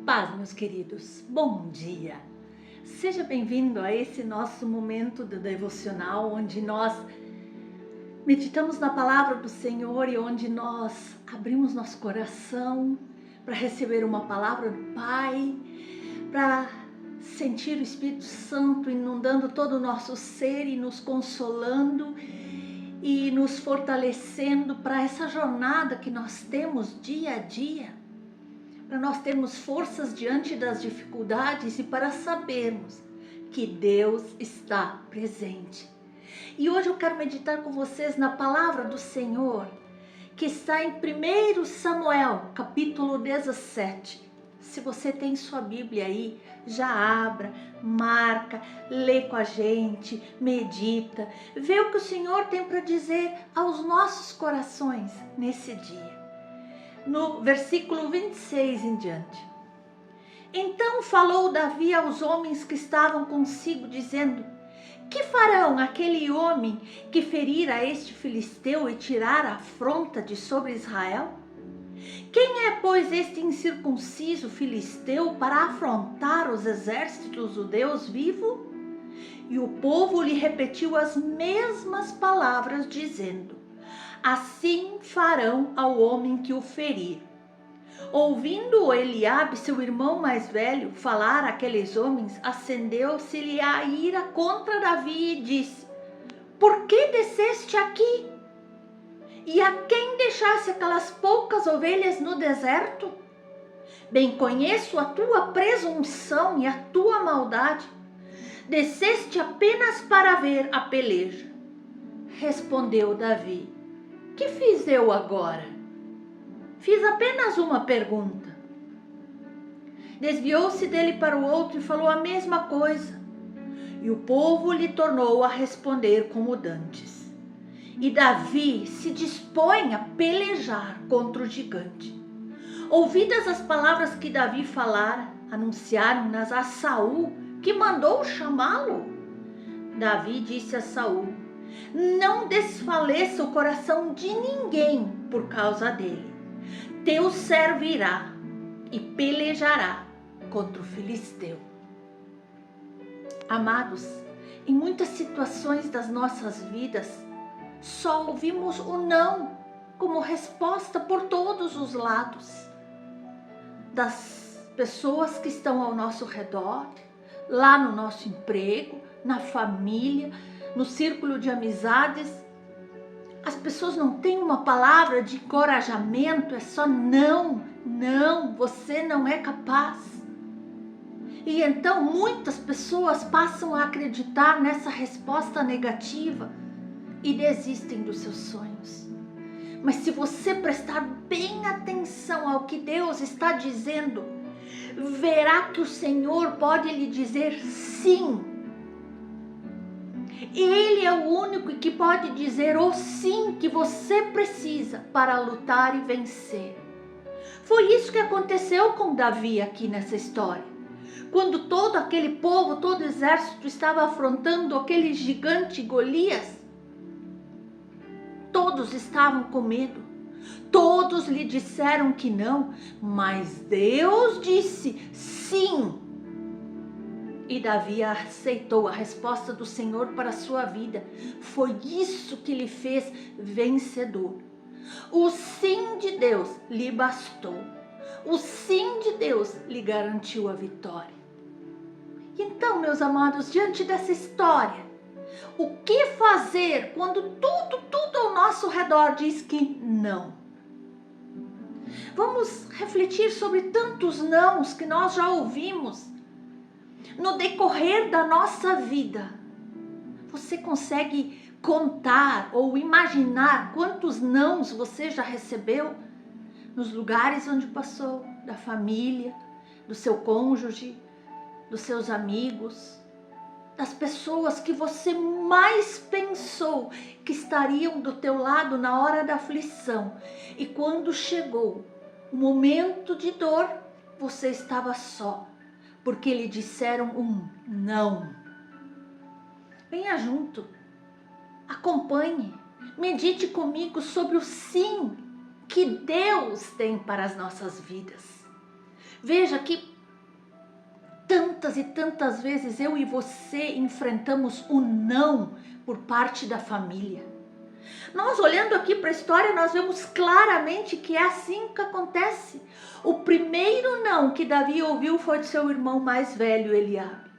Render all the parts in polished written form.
Paz, meus queridos, bom dia! Seja bem-vindo a esse nosso momento do devocional, onde nós meditamos na palavra do Senhor e onde nós abrimos nosso coração para receber uma palavra do Pai, para sentir o Espírito Santo inundando todo o nosso ser e nos consolando e nos fortalecendo para essa jornada que nós temos dia a dia, para nós termos forças diante das dificuldades e para sabermos que Deus está presente. E hoje eu quero meditar com vocês na palavra do Senhor, que está em 1 Samuel, capítulo 17. Se você tem sua Bíblia aí, já abra, marca, lê com a gente, medita, vê o que o Senhor tem para dizer aos nossos corações nesse dia. No versículo 26 em diante. Então falou Davi aos homens que estavam consigo, dizendo: que farão aquele homem que ferir a este filisteu e tirar a afronta de sobre Israel? Quem é, pois, este incircunciso filisteu para afrontar os exércitos do Deus vivo? E o povo lhe repetiu as mesmas palavras, dizendo: assim farão ao homem que o ferir. Ouvindo Eliabe, seu irmão mais velho, falar àqueles homens, acendeu-se-lhe a ira contra Davi e disse: por que desceste aqui? E a quem deixaste aquelas poucas ovelhas no deserto? Bem conheço a tua presunção e a tua maldade. Desceste apenas para ver a peleja. Respondeu Davi: que fiz eu agora? Fiz apenas uma pergunta. Desviou-se dele para o outro e falou a mesma coisa. E o povo lhe tornou a responder como dantes. E Davi se dispõe a pelejar contra o gigante. Ouvidas as palavras que Davi falara, anunciaram-nas a Saul, que mandou chamá-lo. Davi disse a Saul: não desfaleça o coração de ninguém por causa dele. Teu servo irá e pelejará contra o filisteu. Amados, em muitas situações das nossas vidas, só ouvimos o não como resposta por todos os lados. Das pessoas que estão ao nosso redor, lá no nosso emprego, na família, no círculo de amizades, as pessoas não têm uma palavra de encorajamento, é só não, não, você não é capaz. E então muitas pessoas passam a acreditar nessa resposta negativa e desistem dos seus sonhos. Mas se você prestar bem atenção ao que Deus está dizendo, verá que o Senhor pode lhe dizer sim. Ele é o único que pode dizer o sim que você precisa para lutar e vencer. Foi isso que aconteceu com Davi aqui nessa história. Quando todo aquele povo, todo o exército estava afrontando aquele gigante Golias, todos estavam com medo. Todos lhe disseram que não, mas Deus disse sim. E Davi aceitou a resposta do Senhor para a sua vida. Foi isso que lhe fez vencedor. O sim de Deus lhe bastou. O sim de Deus lhe garantiu a vitória. Então, meus amados, diante dessa história, o que fazer quando tudo ao nosso redor diz que não? Vamos refletir sobre tantos nãos que nós já ouvimos no decorrer da nossa vida. Você consegue contar ou imaginar quantos nãos você já recebeu nos lugares onde passou, da família, do seu cônjuge, dos seus amigos, das pessoas que você mais pensou que estariam do teu lado na hora da aflição, e quando chegou o momento de dor, você estava só, porque lhe disseram um não. Venha junto, acompanhe, medite comigo sobre o sim que Deus tem para as nossas vidas. Veja que tantas e tantas vezes eu e você enfrentamos o não por parte da família. Nós olhando aqui para a história, nós vemos claramente que é assim que acontece. O primeiro não que Davi ouviu foi de seu irmão mais velho, Eliabe.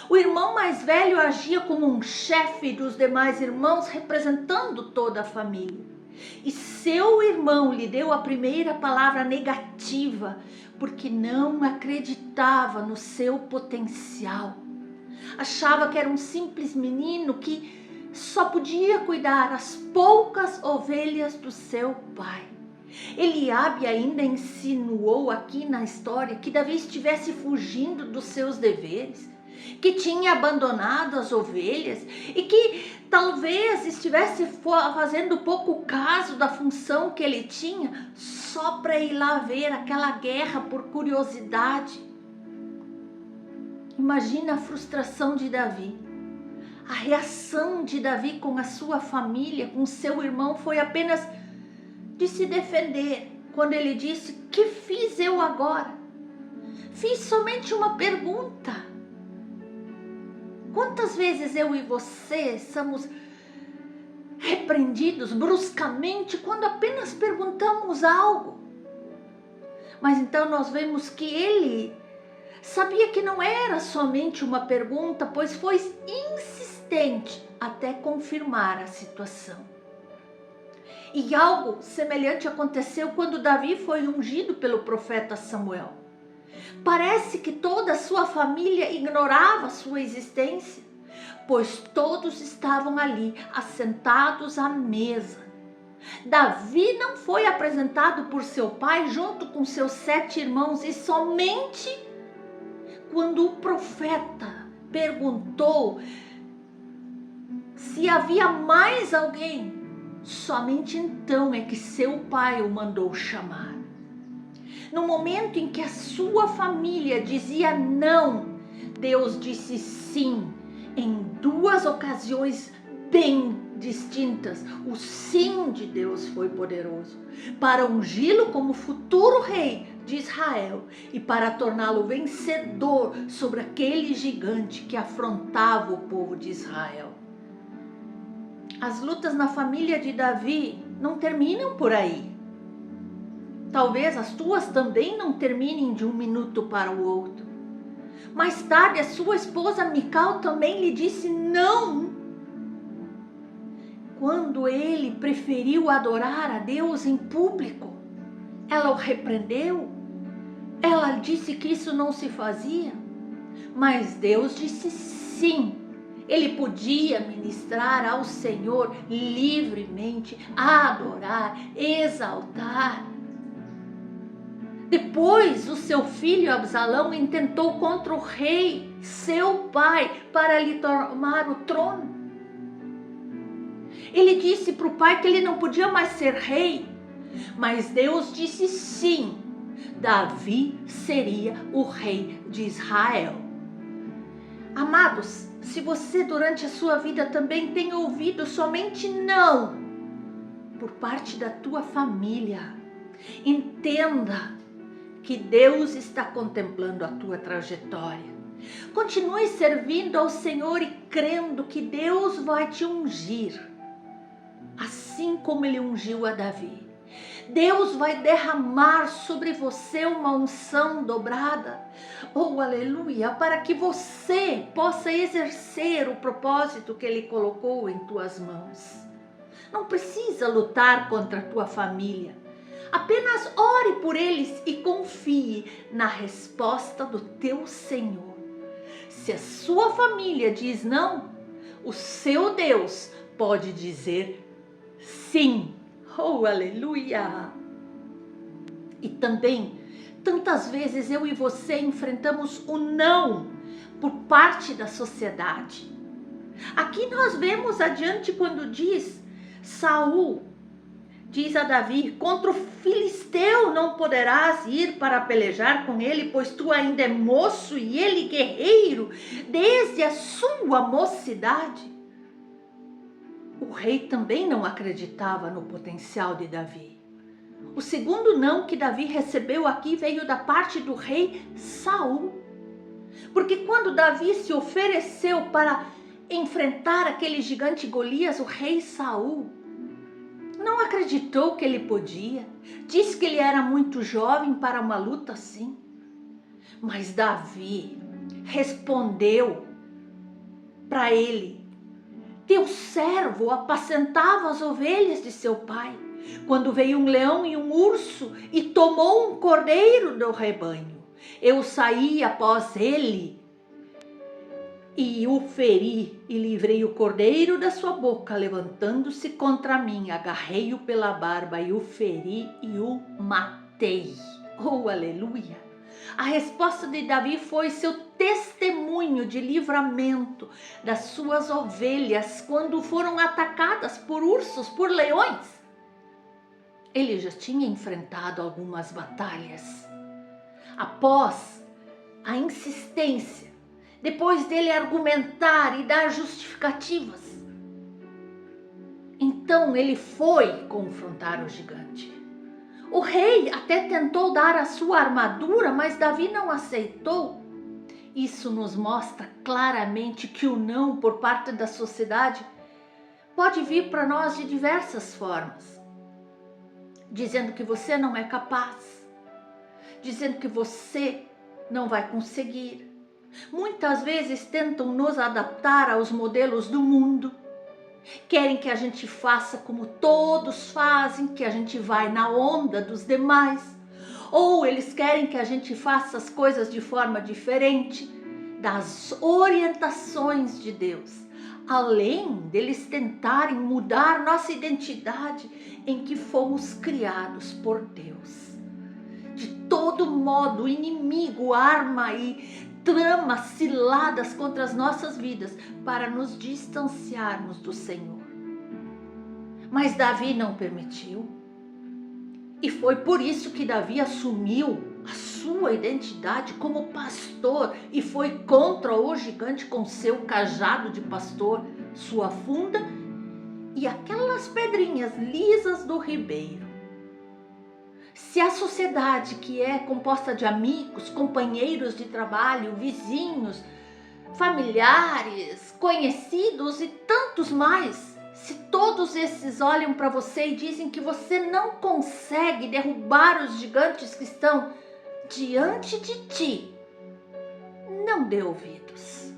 O irmão mais velho agia como um chefe dos demais irmãos, representando toda a família. E seu irmão lhe deu a primeira palavra negativa, porque não acreditava no seu potencial. Achava que era um simples menino que só podia cuidar as poucas ovelhas do seu pai. Eliabe ainda insinuou aqui na história que Davi estivesse fugindo dos seus deveres, que tinha abandonado as ovelhas e que talvez estivesse fazendo pouco caso da função que ele tinha só para ir lá ver aquela guerra por curiosidade. Imagina a frustração de Davi. A reação de Davi com a sua família, com seu irmão, foi apenas de se defender, quando ele disse: "Que fiz eu agora? Fiz somente uma pergunta." Quantas vezes eu e você somos repreendidos bruscamente quando apenas perguntamos algo? Mas então nós vemos que ele sabia que não era somente uma pergunta, pois foi insistente até confirmar a situação. E algo semelhante aconteceu quando Davi foi ungido pelo profeta Samuel. Parece que toda a sua família ignorava sua existência, pois todos estavam ali assentados à mesa. Davi não foi apresentado por seu pai junto com seus 7 irmãos, e somente quando o profeta perguntou se havia mais alguém, somente então é que seu pai o mandou chamar. No momento em que a sua família dizia não, Deus disse sim, em 2 ocasiões bem distintas. O sim de Deus foi poderoso para ungí-lo como futuro rei de Israel e para torná-lo vencedor sobre aquele gigante que afrontava o povo de Israel. As lutas na família de Davi não terminam por aí. Talvez as tuas também não terminem de um minuto para o outro. Mais tarde, a sua esposa Mical também lhe disse não. Quando ele preferiu adorar a Deus em público, ela o repreendeu. Ela disse que isso não se fazia. Mas Deus disse sim. Ele podia ministrar ao Senhor livremente, adorar, exaltar. Depois o seu filho Absalão intentou contra o rei, seu pai, para lhe tomar o trono. Ele disse para o pai que ele não podia mais ser rei, mas Deus disse sim, Davi seria o rei de Israel. Amados, se você durante a sua vida também tem ouvido somente não por parte da tua família, entenda que Deus está contemplando a tua trajetória. Continue servindo ao Senhor e crendo que Deus vai te ungir, assim como Ele ungiu a Davi. Deus vai derramar sobre você uma unção dobrada, oh aleluia, para que você possa exercer o propósito que Ele colocou em tuas mãos. Não precisa lutar contra a tua família. Apenas ore por eles e confie na resposta do teu Senhor. Se a sua família diz não, o seu Deus pode dizer sim. Oh, aleluia! E também, tantas vezes eu e você enfrentamos o não por parte da sociedade. Aqui nós vemos adiante quando diz Saul, diz a Davi: contra o filisteu não poderás ir para pelejar com ele, pois tu ainda é moço e ele guerreiro desde a sua mocidade. O rei também não acreditava no potencial de Davi. O segundo não que Davi recebeu aqui veio da parte do rei Saul. Porque quando Davi se ofereceu para enfrentar aquele gigante Golias, o rei Saul não acreditou que ele podia. Disse que ele era muito jovem para uma luta assim. Mas Davi respondeu para ele: teu servo apacentava as ovelhas de seu pai, quando veio um leão e um urso e tomou um cordeiro do rebanho. Eu saí após ele e o feri e livrei o cordeiro da sua boca, levantando-se contra mim, agarrei-o pela barba e o feri e o matei. Oh, aleluia! A resposta de Davi foi seu testemunho de livramento das suas ovelhas quando foram atacadas por ursos, por leões. Ele já tinha enfrentado algumas batalhas. Após a insistência, depois dele argumentar e dar justificativas, então ele foi confrontar o gigante. O rei até tentou dar a sua armadura, mas Davi não aceitou. Isso nos mostra claramente que o não por parte da sociedade pode vir para nós de diversas formas. Dizendo que você não é capaz, dizendo que você não vai conseguir. Muitas vezes tentam nos adaptar aos modelos do mundo. Querem que a gente faça como todos fazem, que a gente vai na onda dos demais. Ou eles querem que a gente faça as coisas de forma diferente das orientações de Deus. Além deles tentarem mudar nossa identidade em que fomos criados por Deus. De todo modo, o inimigo arma e trama ciladas contra as nossas vidas para nos distanciarmos do Senhor. Mas Davi não permitiu. E foi por isso que Davi assumiu a sua identidade como pastor e foi contra o gigante com seu cajado de pastor, sua funda e aquelas pedrinhas lisas do ribeiro. Se a sociedade, que é composta de amigos, companheiros de trabalho, vizinhos, familiares, conhecidos e tantos mais, se todos esses olham para você e dizem que você não consegue derrubar os gigantes que estão diante de ti, não dê ouvidos.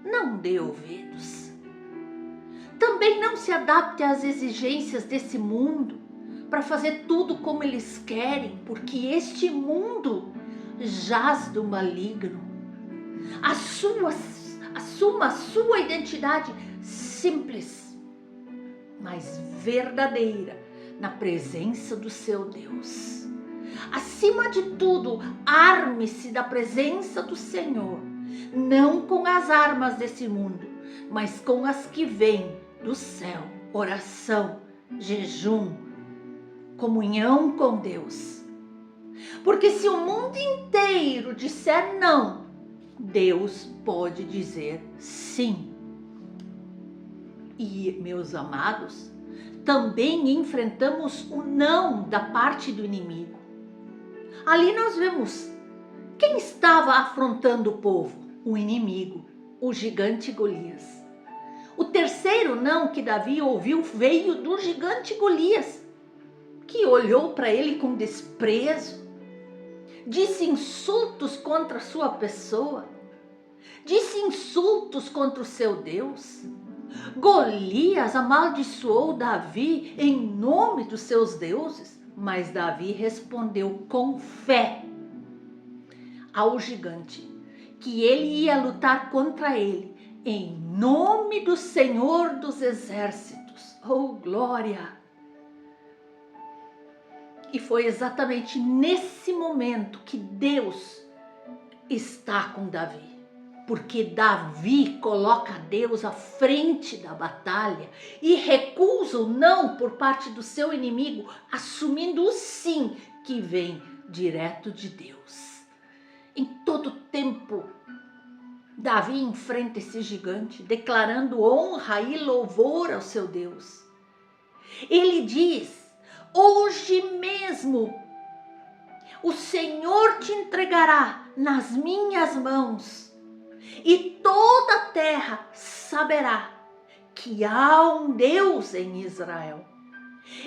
Não dê ouvidos. Também não se adapte às exigências desse mundo para fazer tudo como eles querem, porque este mundo jaz do maligno. Assuma a sua identidade simples, mas verdadeira, na presença do seu Deus. Acima de tudo, arme-se da presença do Senhor, não com as armas desse mundo, mas com as que vêm do céu: oração, jejum, comunhão com Deus. Porque se o mundo inteiro disser não, Deus pode dizer sim. E, meus amados, também enfrentamos o não da parte do inimigo. Ali nós vemos quem estava afrontando o povo: o inimigo, o gigante Golias. O terceiro não que Davi ouviu veio do gigante Golias, que olhou para ele com desprezo, disse insultos contra a sua pessoa, disse insultos contra o seu Deus. Golias amaldiçoou Davi em nome dos seus deuses, mas Davi respondeu com fé ao gigante que ele ia lutar contra ele em nome do Senhor dos Exércitos. Oh, glória! E foi exatamente nesse momento que Deus está com Davi. Porque Davi coloca Deus à frente da batalha e recusa o não por parte do seu inimigo, assumindo o sim que vem direto de Deus. Em todo tempo, Davi enfrenta esse gigante, declarando honra e louvor ao seu Deus. Ele diz: hoje mesmo o Senhor te entregará nas minhas mãos, e toda a terra saberá que há um Deus em Israel.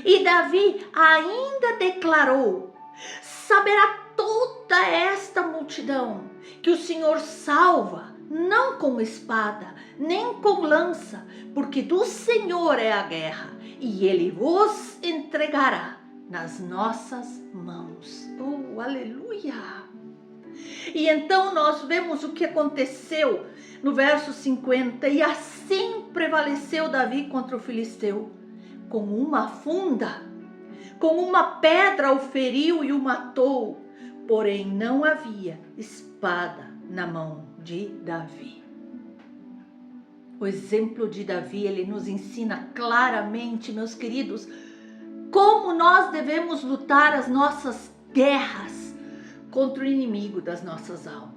E Davi ainda declarou: saberá toda esta multidão que o Senhor salva, não com espada, nem com lança, porque do Senhor é a guerra, e Ele vos entregará nas nossas mãos. Oh, aleluia! E então nós vemos o que aconteceu no verso 50. E assim prevaleceu Davi contra o filisteu. Com uma funda, com uma pedra o feriu e o matou. Porém não havia espada na mão de Davi. O exemplo de Davi, ele nos ensina claramente, meus queridos, como nós devemos lutar as nossas guerras contra o inimigo das nossas almas.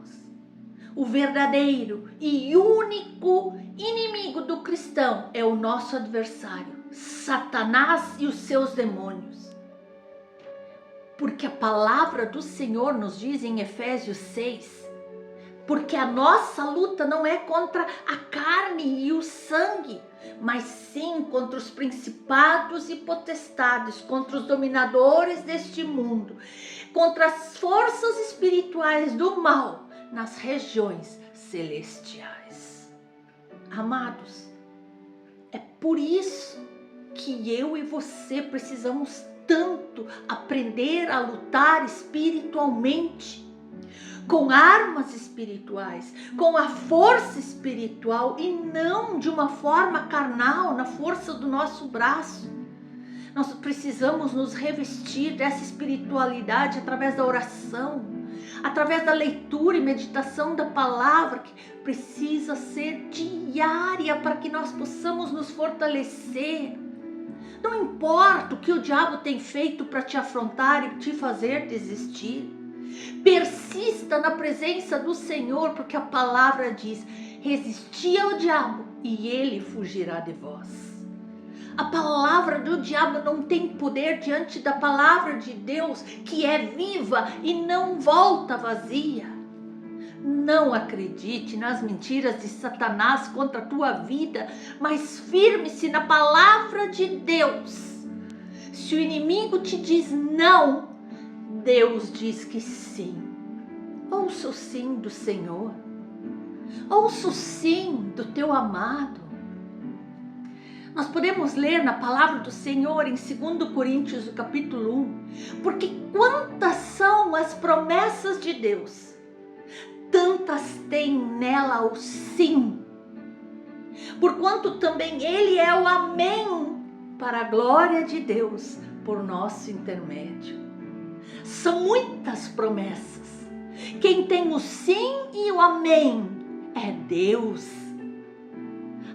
O verdadeiro e único inimigo do cristão é o nosso adversário, Satanás e os seus demônios. Porque a palavra do Senhor nos diz em Efésios 6, porque a nossa luta não é contra a carne e o sangue, mas sim contra os principados e potestades, contra os dominadores deste mundo, contra as forças espirituais do mal nas regiões celestiais. Amados, é por isso que eu e você precisamos tanto aprender a lutar espiritualmente, com armas espirituais, com a força espiritual e não de uma forma carnal, na força do nosso braço. Nós precisamos nos revestir dessa espiritualidade através da oração, através da leitura e meditação da palavra, que precisa ser diária para que nós possamos nos fortalecer. Não importa o que o diabo tem feito para te afrontar e te fazer desistir. Persista na presença do Senhor, porque a palavra diz: resisti ao diabo e ele fugirá de vós. A palavra do diabo não tem poder diante da palavra de Deus, que é viva e não volta vazia. Não acredite nas mentiras de Satanás contra a tua vida, mas firme-se na palavra de Deus. Se o inimigo te diz não, Deus diz que sim. Ouça o sim do Senhor. Ouça o sim do teu amado. Nós podemos ler na palavra do Senhor em 2 Coríntios, capítulo 1, porque quantas são as promessas de Deus, tantas tem nela o sim. Porquanto também Ele é o amém, para a glória de Deus, por nosso intermédio. São muitas promessas. Quem tem o sim e o amém é Deus.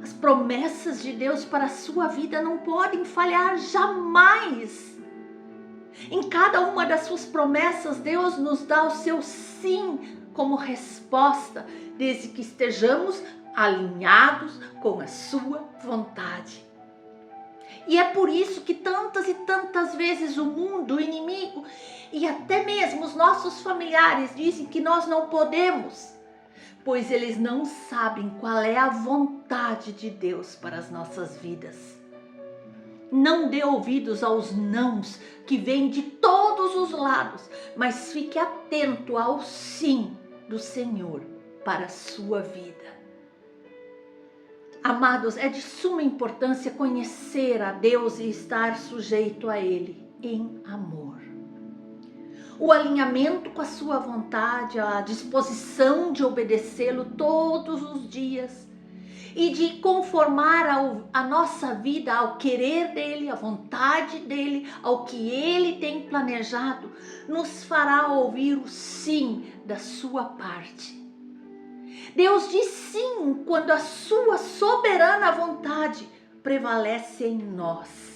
As promessas de Deus para a sua vida não podem falhar jamais. Em cada uma das suas promessas, Deus nos dá o seu sim como resposta, desde que estejamos alinhados com a sua vontade. E é por isso que tantas e tantas vezes o mundo, o inimigo e até mesmo os nossos familiares dizem que nós não podemos, pois eles não sabem qual é a vontade de Deus para as nossas vidas. Não dê ouvidos aos nãos que vêm de todos os lados, mas fique atento ao sim do Senhor para a sua vida. Amados, é de suma importância conhecer a Deus e estar sujeito a Ele em amor. O alinhamento com a sua vontade, a disposição de obedecê-lo todos os dias e de conformar a nossa vida ao querer dEle, à vontade dEle, ao que Ele tem planejado, nos fará ouvir o sim da sua parte. Deus diz sim quando a sua soberana vontade prevalece em nós.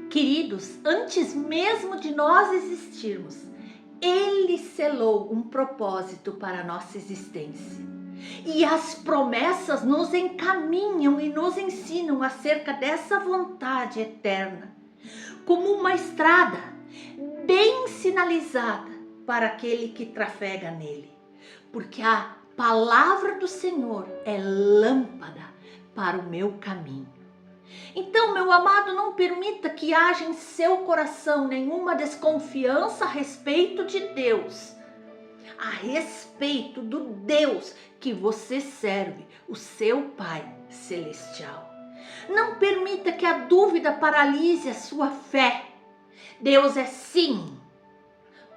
Queridos, antes mesmo de nós existirmos, Ele selou um propósito para a nossa existência. E as promessas nos encaminham e nos ensinam acerca dessa vontade eterna, como uma estrada bem sinalizada para aquele que trafega nele, porque a palavra do Senhor é lâmpada para o meu caminho. Então, meu amado, não permita que haja em seu coração nenhuma desconfiança a respeito de Deus, a respeito do Deus que você serve, o seu Pai Celestial. Não permita que a dúvida paralise a sua fé. Deus é sim.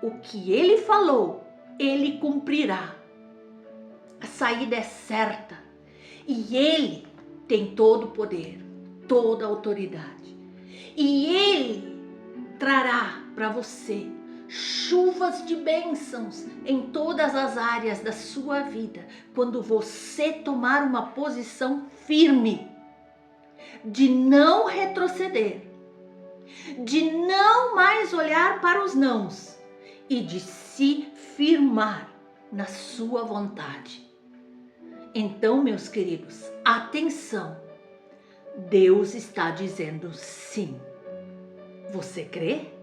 O que Ele falou, Ele cumprirá. A saída é certa. E Ele tem todo o poder, toda a autoridade. E Ele trará para você chuvas de bênçãos em todas as áreas da sua vida, quando você tomar uma posição firme de não retroceder, de não mais olhar para os nãos e de se firmar na sua vontade. Então, meus queridos, atenção, Deus está dizendo sim. Você crê?